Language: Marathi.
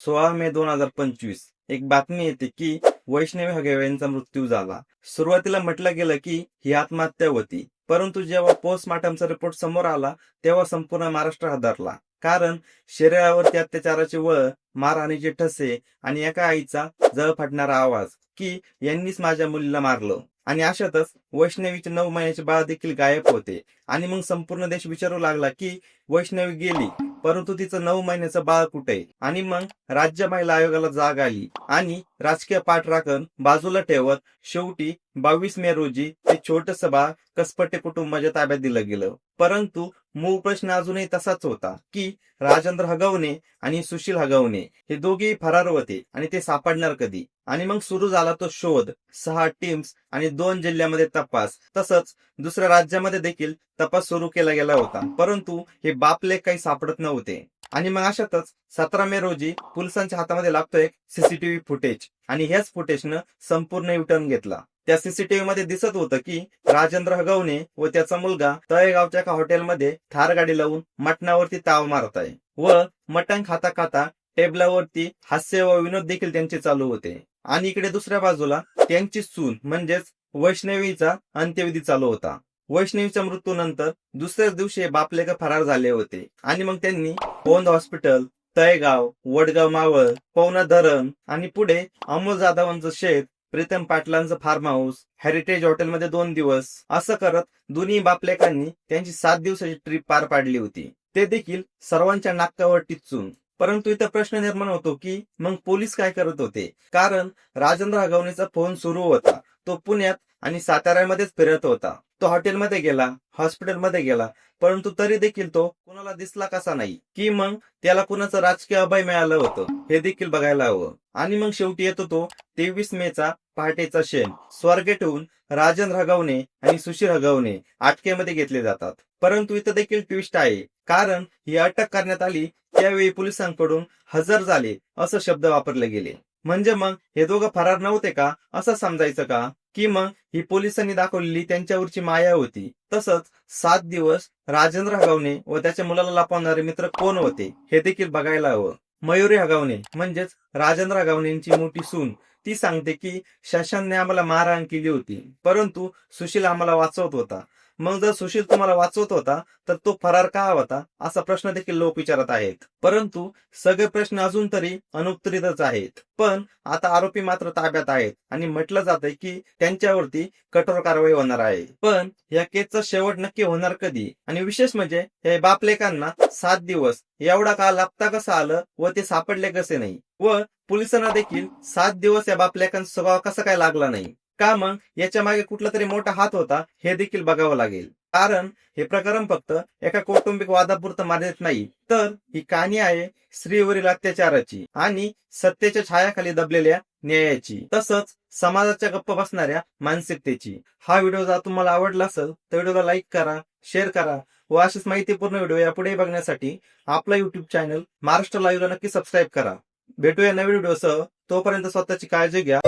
16 मे 2025 एक बातमी येते की वैष्णवी हगवणे यांचा मृत्यू झाला. सुरुवातीला म्हटलं गेलं की ही आत्महत्या होती, परंतु जेव्हा पोस्टमॉर्टमचा रिपोर्ट समोर आला तेव्हा संपूर्ण महाराष्ट्र हादरला. कारण शरीरावरती अत्याचाराचे वळ, मारहाणीचे ठसे आणि एका आईचा जळ फाटणारा आवाज की यांनीच माझ्या मुलीला मारलं. आणि अशातच वैष्णवीचे 9 महिन्याचे बाळ देखील गायब होते. आणि मग संपूर्ण देश विचारू लागला की वैष्णवी गेली, परंतु तिचं 9 महिन्याचं बाळ कुठे? आणि मग राज्य महिला आयोगाला जाग आली आणि राजकीय पाठराखण बाजूला ठेवत शेवटी 22 मे रोजी ते छोटंसं बाळ कसपटे कुटुंबाच्या ताब्यात दिलं गेलं. परंतु मूळ प्रश्न अजूनही तसाच होता की राजेंद्र हगवणे आणि सुशील हगवणे हे दोघेही फरार होते आणि ते सापडणार कधी? आणि मग सुरू झाला तो शोध. 6 टीम्स आणि 2 जिल्ह्यामध्ये तपास, तसंच दुसऱ्या राज्यामध्ये देखील तपास सुरू केला गेला होता, परंतु हे बापले काही सापडत नव्हते. आणि मग अशातच 17 मे रोजी पोलिसांच्या हातामध्ये लागतो एक सीसीटीव्ही फुटेज आणि ह्याच फुटेजनं संपूर्ण युटर्न घेतला. त्या सीसीटीव्ही मध्ये दिसत होतं की राजेंद्र हगवणे व त्याचा मुलगा तळेगावच्या एका हॉटेलमध्ये थार गाडी लावून मटणावरती ताव मारत आहे व मटण खाता खाता टेबलावरती हास्य व विनोद देखील त्यांचे चालू होते. आणि इकडे दुसऱ्या बाजूला त्यांची सून म्हणजेच वैष्णवीचा अंत्यविधी चालू होता. वैष्णवीच्या मृत्यूनंतर दुसऱ्याच दिवशी बापलेक फरार झाले होते. आणि मग त्यांनी पौंद हॉस्पिटल, तळेगाव, वडगाव मावळ, पवना धरण आणि पुढे अमोल जाधवांचं शेत, प्रीतम पाटलांचं फार्म हाऊस, हेरिटेज हॉटेलमध्ये 2 दिवस असं करत दोन्ही बापलेकांनी त्यांची 7 दिवसाची ट्रिप पार पाडली होती, ते देखील सर्वांच्या नाकावर टिच्चून. परंतु इथं प्रश्न निर्माण होतो की मग पोलीस काय करत होते? कारण राजेंद्र हगवणेचा फोन सुरू होता, तो पुण्यात आणि साताऱ्यामध्येच फिरत होता. तो हॉटेलमध्ये गेला, हॉस्पिटलमध्ये गेला, परंतु तरी देखील तो कुणाला दिसला कसा नाही? की मग त्याला कुणाचं राजकीय अभय मिळालं होतं हे देखील बघायला हवं. आणि मग शेवटी येतो तो 23 मे पहाटेचा क्षण. स्वारगेटहून राजेंद्र हगवणे आणि सुशील हगवणे अटकेमध्ये घेतले जातात. परंतु इथं देखील ट्विस्ट आहे, कारण ही अटक करण्यात आली त्यावेळी पोलिसांकडून हजर झाले असं शब्द वापरले गेले. म्हणजे मग हे दोघं फरार नव्हते का असं समजायचं का? की मग ही पोलिसांनी दाखवलेली त्यांच्यावरची माया होती? तसंच 7 दिवस राजेंद्र हगवणे व त्याच्या मुलाला लपवणारे मित्र कोण होते हे देखील बघायला हवं. मयुरी हगवणे म्हणजेच राजेंद्र हगवणेंची मोठी सून, ती सांगते की शशांकने आम्हाला मारहाण केली होती, परंतु सुशील आम्हाला वाचवत होता. मग जर सुशील तुम्हाला वाचवत होता तर तो फरार का होता असा प्रश्न देखील लोक विचारत आहेत. परंतु सगळे प्रश्न अजून तरी अनुत्तरितच आहेत. पण आता आरोपी मात्र ताब्यात आहेत आणि म्हटलं जातंय की त्यांच्यावरती कठोर कारवाई होणार आहे. पण या केसचा शेवट नक्की होणार कधी? आणि विशेष म्हणजे हे बापलेकांना 7 दिवस एवढा काळ लागता कसं आलं व ते सापडले कसे नाही? व पोलिसांना देखील 7 दिवस या बापलेकांचा स्वभाव कसा काय लागला नाही का? मग याच्या मागे कुठला तरी मोठा हात होता हे देखील बघावं लागेल. कारण हे प्रकरण फक्त एका कौटुंबिक वादापुरतं मर्यादित नाही, तर ही कहाणी आहे स्त्रीवरील अत्याचाराची आणि सत्तेच्या छायाखाली दबलेल्या न्यायाची, तसंच समाजाच्या गप्प बसणाऱ्या मानसिकतेची. हा व्हिडिओ जर तुम्हाला आवडला असेल तर व्हिडिओला लाईक करा, शेअर करा व अशीच माहितीपूर्ण व्हिडिओ यापुढे बघण्यासाठी आपला युट्यूब चॅनल महाराष्ट्र लाईव्हला नक्की सबस्क्राईब करा. भेटूया नवीन व्हिडिओसह. तोपर्यंत स्वतःची काळजी घ्या.